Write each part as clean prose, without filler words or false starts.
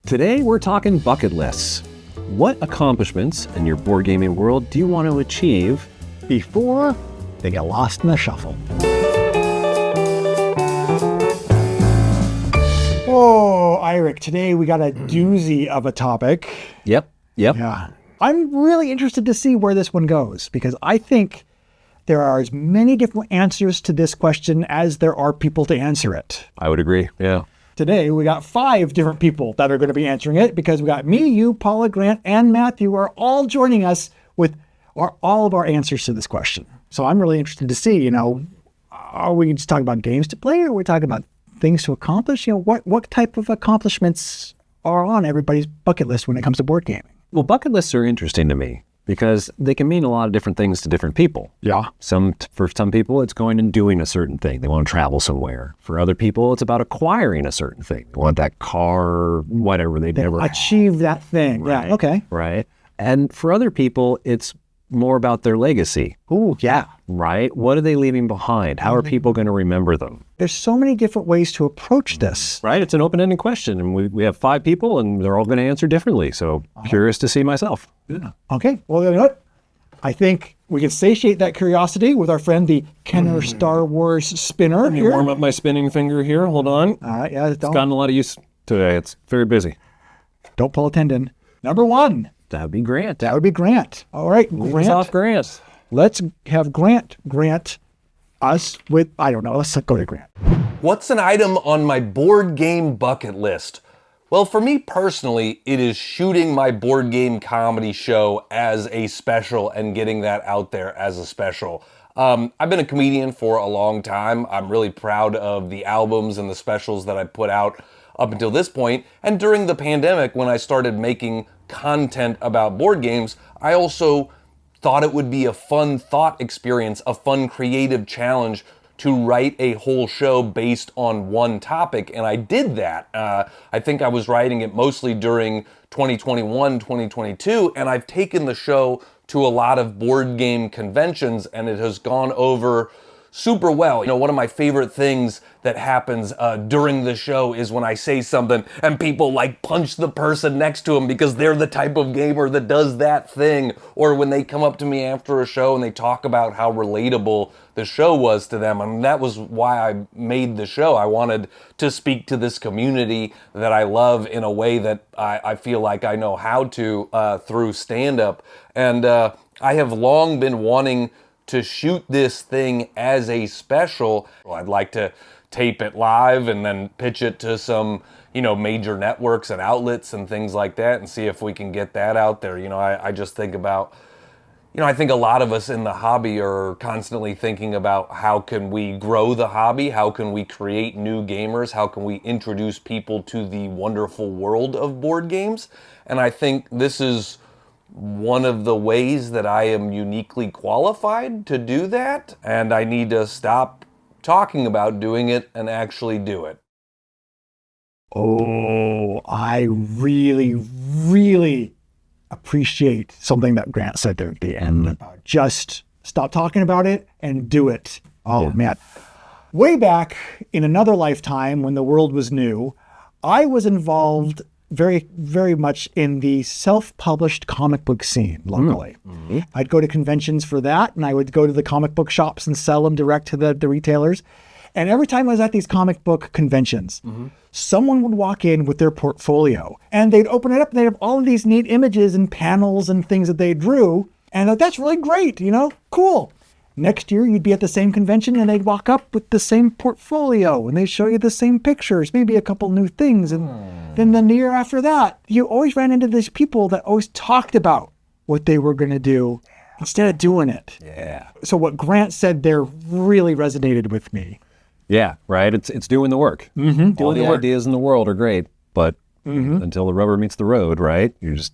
Today we're talking bucket lists. What accomplishments in your board gaming world do you want to achieve before they get lost in the shuffle? Oh, Irik, today we got a doozy of a topic. Yep. Yeah. I'm really interested to see where this one goes because I think there are as many different answers to this question as there are people to answer it. I would agree, yeah. Today, we got 5 different people that are going to be answering it because we got me, you, Paula, Grant, and Matthew are all joining us with all of our answers to this question. So I'm really interested to see, are we just talking about games to play or are we talking about things to accomplish? What type of accomplishments are on everybody's bucket list when it comes to board gaming? Well, bucket lists are interesting to me because they can mean a lot of different things to different people. Yeah. For some people, it's going and doing a certain thing. They want to travel somewhere. For other people, it's about acquiring a certain thing. They want that car, whatever they never achieve that thing. Right. Yeah, okay. Right. And for other people, it's more about their legacy. Ooh, yeah. Right? What are they leaving behind? How are people going to remember them? There's so many different ways to approach this. Right? It's an open-ended question. And we have 5 people, and they're all going to answer differently. So curious to see myself. Yeah. Okay. Well, you know what? I think we can satiate that curiosity with our friend, the Kenner Star Wars spinner. Let me warm up my spinning finger here. Hold on. All right. Yeah. It's gotten a lot of use today. It's very busy. Don't pull a tendon. Number 1. That would be Grant. That would be Grant. All right, Grant. Off Grant. Let's have Grant us with, I don't know, let's go to Grant. What's an item on my board game bucket list? Well, for me personally, it is shooting my board game comedy show as a special and getting that out there as a special. I've been a comedian for a long time. I'm really proud of the albums and the specials that I put out up until this point. And during the pandemic, when I started making content about board games, I also thought it would be a fun thought experience, a fun creative challenge to write a whole show based on one topic, and I did that. I think I was writing it mostly during 2021, 2022, and I've taken the show to a lot of board game conventions, and it has gone over super well. One of my favorite things that happens during the show is when I say something and people punch the person next to them because they're the type of gamer that does that thing. Or when they come up to me after a show and they talk about how relatable the show was to them. And that was why I made the show. I wanted to speak to this community that I love in a way that I feel like I know how to through stand-up. And I have long been wanting to shoot this thing as a special. I'd like to tape it live and then pitch it to some, major networks and outlets and things like that and see if we can get that out there. I just think about, I think a lot of us in the hobby are constantly thinking about how can we grow the hobby? How can we create new gamers? How can we introduce people to the wonderful world of board games? And I think this is one of the ways that I am uniquely qualified to do that, and I need to stop talking about doing it and actually do it. Oh, I really, really appreciate something that Grant said there at the end about just stop talking about it and do it. Oh, man. Way back in another lifetime when the world was new, I was involved very, very much in the self-published comic book scene locally. Mm-hmm. I'd go to conventions for that, and I would go to the comic book shops and sell them direct to the retailers. And every time I was at these comic book conventions, someone would walk in with their portfolio, and they'd open it up, and they'd have all of these neat images and panels and things that they drew, and that's really great, cool. Next year, you'd be at the same convention and they'd walk up with the same portfolio and they'd show you the same pictures, maybe a couple new things. And then the year after that, you always ran into these people that always talked about what they were going to do instead of doing it. Yeah. So what Grant said there really resonated with me. Yeah, right. It's doing the work. Mm-hmm. All the ideas in the world are great, but until the rubber meets the road, right? You're just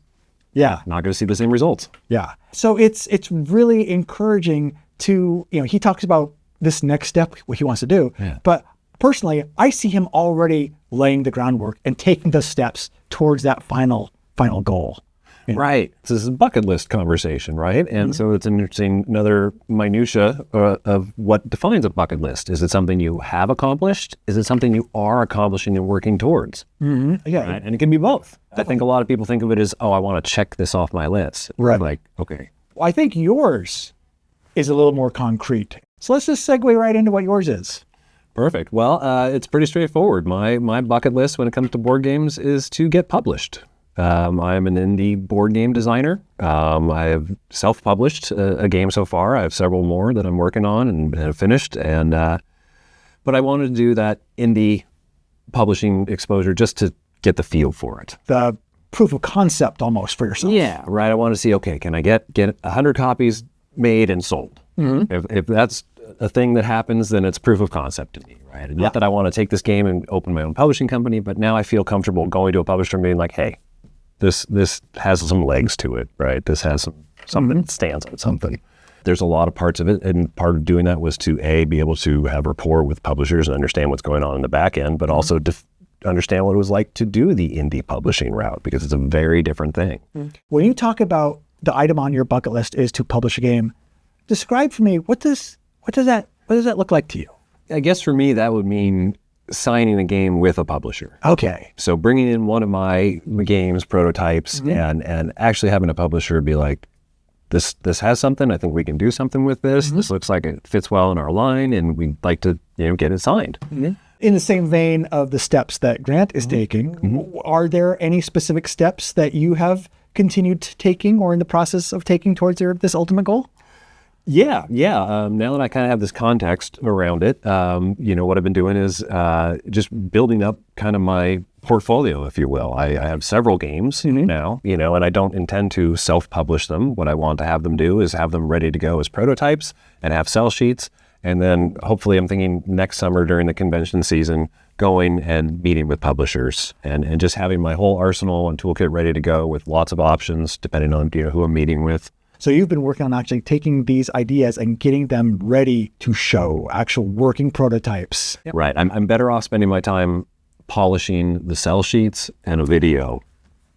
not going to see the same results. Yeah. So it's really encouraging to, he talks about this next step, what he wants to do. Yeah. But personally, I see him already laying the groundwork and taking the steps towards that final goal. Right. So this is a bucket list conversation, right? And so it's an interesting, another minutia of what defines a bucket list. Is it something you have accomplished? Is it something you are accomplishing and working towards? Yeah. Right? And it can be both. I think a lot of people think of it as, oh, I want to check this off my list. Right. Like, okay. Well, I think yours is a little more concrete. So let's just segue right into what yours is. Perfect. Well, it's pretty straightforward. My bucket list when it comes to board games is to get published. I'm an indie board game designer. I have self-published a game so far. I have several more that I'm working on and have finished. But I wanted to do that indie publishing exposure just to get the feel for it. The proof of concept almost for yourself. Yeah, right. I want to see, okay, can I get 100 copies made and sold? If that's a thing that happens, then it's proof of concept to me, right? And not that I want to take this game and open my own publishing company, but now I feel comfortable going to a publisher and being like, hey, this has some legs to it, right? This has something that stands on something. There's a lot of parts of it, and part of doing that was to be able to have rapport with publishers and understand what's going on in the back end, but also understand what it was like to do the indie publishing route, because it's a very different thing. When you talk about the item on your bucket list is to publish a game, describe for me what does that look like to you? I guess for me that would mean signing a game with a publisher. Okay. So bringing in one of my games prototypes and actually having a publisher be like, this has something. I think we can do something with this. This looks like it fits well in our line, and we'd like to get it signed. In the same vein of the steps that Grant is taking, are there any specific steps that you have continued taking or in the process of taking towards this ultimate goal? Yeah. Now that I kind of have this context around it, what I've been doing is just building up kind of my portfolio, if you will. I have several games now, and I don't intend to self-publish them. What I want to have them do is have them ready to go as prototypes and have sell sheets. And then hopefully I'm thinking next summer during the convention season, going and meeting with publishers and just having my whole arsenal and toolkit ready to go with lots of options depending on who I'm meeting with. So you've been working on actually taking these ideas and getting them ready to show, actual working prototypes. Right. I'm better off spending my time polishing the sell sheets and a video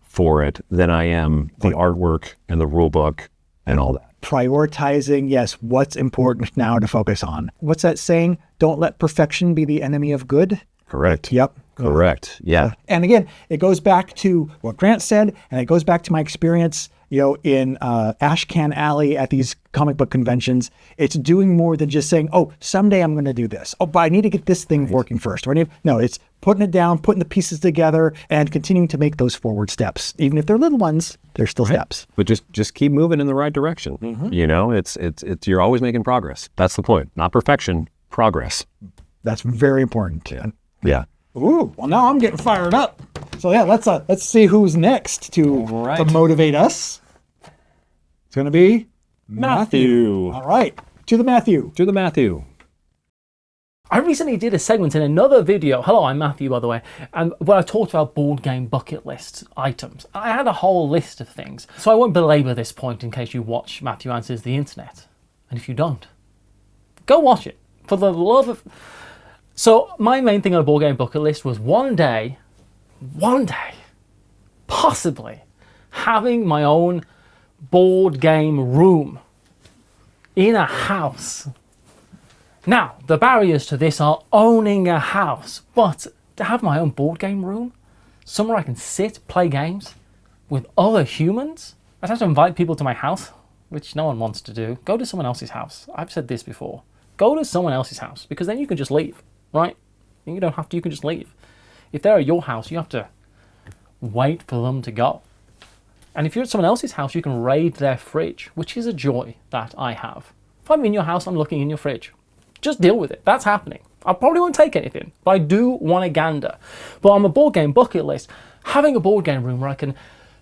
for it than I am the artwork and the rule book and all that. Prioritizing, yes, what's important now to focus on. What's that saying? Don't let perfection be the enemy of good. Correct. Yep. Correct. Yeah. And again, it goes back to what Grant said, and it goes back to my experience, in Ashcan Alley at these comic book conventions. It's doing more than just saying, oh, someday I'm going to do this. Oh, but I need to get this thing working first. No, it's putting it down, putting the pieces together, and continuing to make those forward steps. Even if they're little ones, they're still steps. But just keep moving in the right direction. It's you're always making progress. That's the point. Not perfection, progress. That's very important. Yeah. Ooh, well now I'm getting fired up. So yeah, let's see who's next to motivate us. It's gonna be Matthew. All right, to the Matthew. I recently did a segment in another video. Hello, I'm Matthew, by the way, and where I talked about board game bucket list items. I had a whole list of things, so I won't belabor this point in case you watch Matthew Answers the Internet. And if you don't, go watch it for the love of. So my main thing on a board game bucket list was one day, possibly, having my own board game room in a house. Now, the barriers to this are owning a house, but to have my own board game room, somewhere I can sit, play games with other humans. I'd have to invite people to my house, which no one wants to do. Go to someone else's house. I've said this before. Go to someone else's house, because then you can just leave. Right? You don't have to, you can just leave. If they're at your house, you have to wait for them to go. And if you're at someone else's house, you can raid their fridge, which is a joy that I have. If I'm in your house, I'm looking in your fridge. Just deal with it. That's happening. I probably won't take anything, but I do want a gander. But on a board game bucket list, having a board game room where I can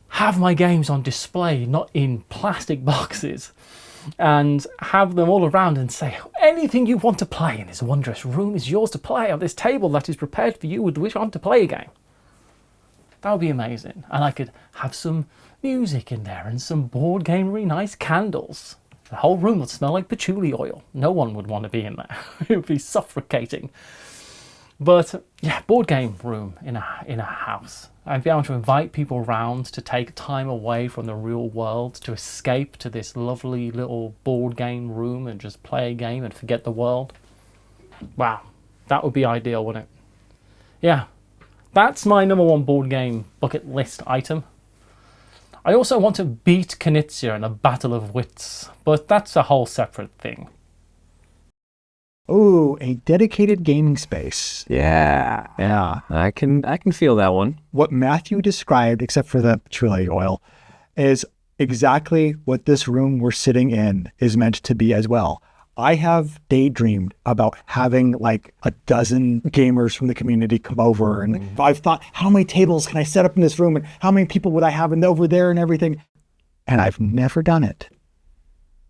have my games on display, not in plastic boxes, and have them all around and say, anything you want to play in this wondrous room is yours to play on this table that is prepared for you with which one to play a game. That would be amazing. And I could have some music in there and some board gamery nice candles. The whole room would smell like patchouli oil. No one would want to be in there. It would be suffocating. But yeah, board game room in a house. I'd be able to invite people around to take time away from the real world, to escape to this lovely little board game room and just play a game and forget the world. Wow, that would be ideal, wouldn't it? Yeah, that's my number one board game bucket list item. I also want to beat Knizia in a battle of wits, but that's a whole separate thing. Ooh, a dedicated gaming space. Yeah. Yeah. I can feel that one. What Matthew described, except for the patchouli oil, is exactly what this room we're sitting in is meant to be as well. I have daydreamed about having like a dozen gamers from the community come over. And I've thought, how many tables can I set up in this room? And how many people would I have over there and everything? And I've never done it.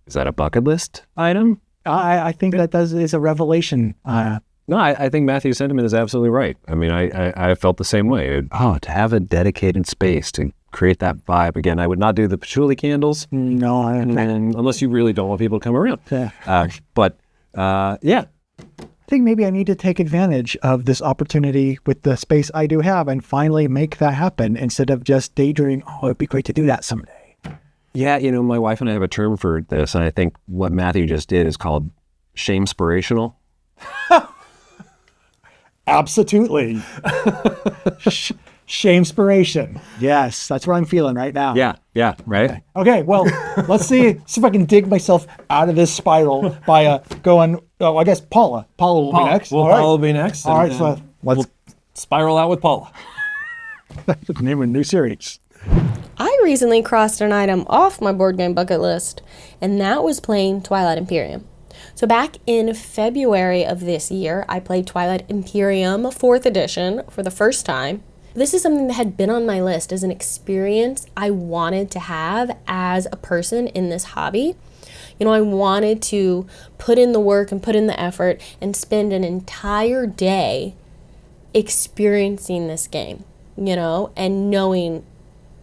Is that a bucket list item? I think that is a revelation. No, I think Matthew's sentiment is absolutely right. I mean, I felt the same way. To have a dedicated space to create that vibe. Again, I would not do the patchouli candles. No, unless you really don't want people to come around. Yeah. Yeah. I think maybe I need to take advantage of this opportunity with the space I do have and finally make that happen instead of just daydreaming, oh, it'd be great to do that someday. Yeah, my wife and I have a term for this, and I think what Matthew just did is called shame-spirational. Absolutely. Shame-spiration. Yes, that's what I'm feeling right now. Yeah, right? Okay, well, let's see if I can dig myself out of this spiral by going, I guess Paula. Paula will be next. Well, All right. Paula will be next. All right, so let's spiral out with Paula. name a new series. I recently crossed an item off my board game bucket list, and that was playing Twilight Imperium. So back in February of this year, I played Twilight Imperium 4th edition for the first time. This is something that had been on my list as an experience I wanted to have as a person in this hobby. I wanted to put in the work and put in the effort and spend an entire day experiencing this game, and knowing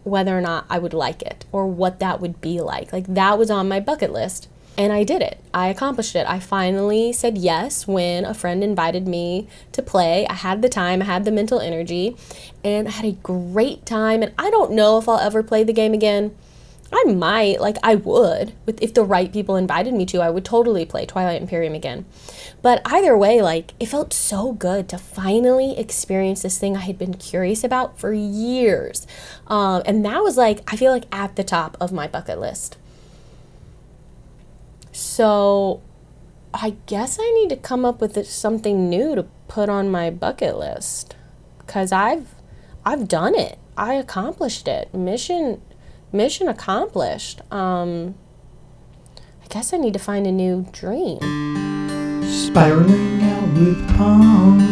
whether or not I would like it or what that would be like. Like, that was on my bucket list. And I did it. I accomplished it. I finally said yes when a friend invited me to play. I had the time, I had the mental energy, and I had a great time. And I don't know if I'll ever play the game again. I might, I would. If the right people invited me to, I would totally play Twilight Imperium again. But either way, it felt so good to finally experience this thing I had been curious about for years. And that was I feel at the top of my bucket list. So I guess I need to come up with something new to put on my bucket list, because I've done it. I accomplished it. Mission accomplished. I guess I need to find a new dream. Spiraling out with Paula.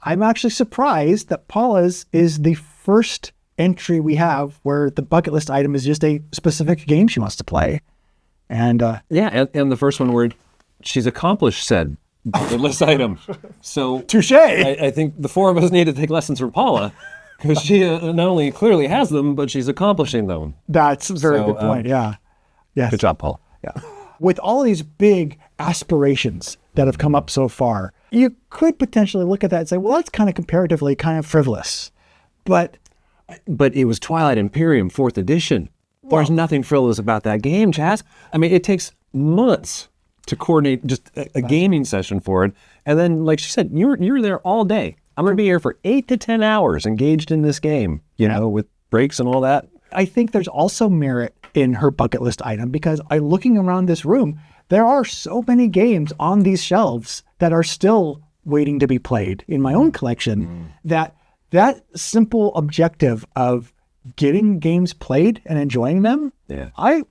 I'm actually surprised that Paula's is the first entry we have where the bucket list item is just a specific game she wants to play. And and the first one where she's accomplished said bucket list item. So touche. I think the four of us need to take lessons from Paula, because she not only clearly has them, but she's accomplishing them. That's a very good point. Yeah. Yes. Good job, Paula. Yeah. With all these big aspirations that have come up so far, you could potentially look at that and say, well, that's kind of comparatively kind of frivolous. But it was Twilight Imperium 4th edition. There's nothing frivolous about that game, Chaz. I mean, it takes months to coordinate just a gaming session for it. And then, like she said, you're there all day. I'm going to be here for 8 to 10 hours engaged in this game, with breaks and all that. I think there's also merit in her bucket list item, because looking around this room, there are so many games on these shelves that are still waiting to be played in my own collection, that simple objective of getting games played and enjoying them, I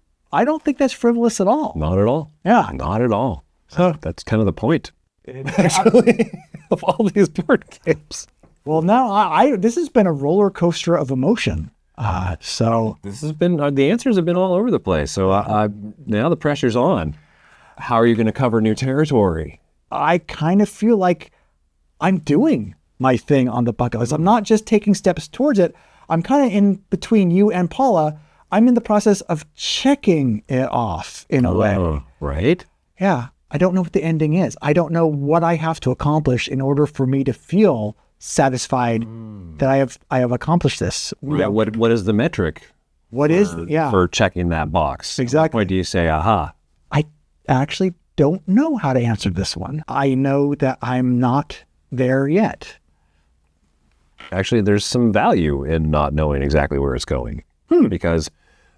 don't think that's frivolous at all. Not at all. Yeah. Not at all. So that's kind of the point, actually, of all these board games. Well, now this has been a roller coaster of emotion. So this has been, the answers have been all over the place. So now the pressure's on. How are you going to cover new territory? I kind of feel like I'm doing my thing on the bucket list. I'm not just taking steps towards it. I'm kind of in between you and Paula. I'm in the process of checking it off in a way. Right? Yeah. I don't know what the ending is. I don't know what I have to accomplish in order for me to feel satisfied that I have accomplished this. Right. What is the metric What is for checking that box? Exactly. At what point do you say, aha? I actually don't know how to answer this one. I know that I'm not there yet. Actually, there's some value in not knowing exactly where it's going because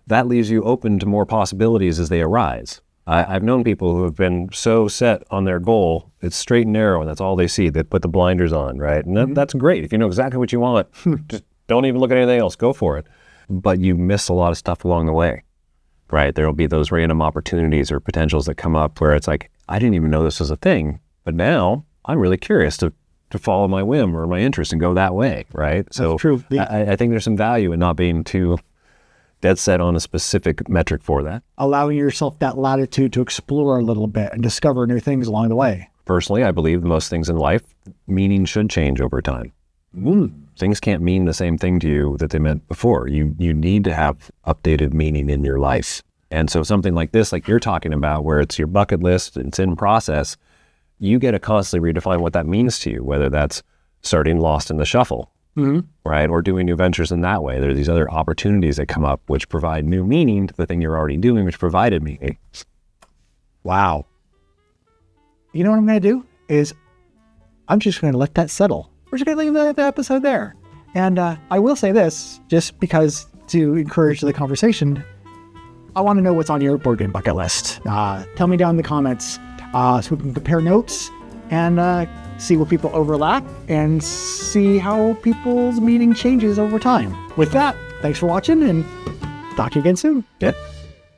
that leaves you open to more possibilities as they arise. I've known people who have been so set on their goal, it's straight and narrow, and that's all they see. They put the blinders on, right? And that's great. If you know exactly what you want, just don't even look at anything else. Go for it. But you miss a lot of stuff along the way, right? There will be those random opportunities or potentials that come up where it's like, I didn't even know this was a thing, but now I'm really curious to follow my whim or my interest and go that way, right? So That's true. I think there's some value in not being too dead set on a specific metric for that. Allowing yourself that latitude to explore a little bit and discover new things along the way. Personally, I believe most things in life, meaning should change over time. Things can't mean the same thing to you that they meant before. You need to have updated meaning in your life. And so something like this, like you're talking about, where it's your bucket list, it's in process, you get to constantly redefine what that means to you, whether that's starting Lost in the Shuffle, right? Or doing new ventures in that way. There are these other opportunities that come up which provide new meaning to the thing you're already doing, which provided meaning. Wow. You know what I'm going to do is I'm just going to let that settle. We're just going to leave the episode there. And I will say this, just because to encourage the conversation, I want to know what's on your board game bucket list. Tell me down in the comments so we can compare notes and see where people overlap and see how people's meaning changes over time. With that, thanks for watching and talk to you again soon. Yeah.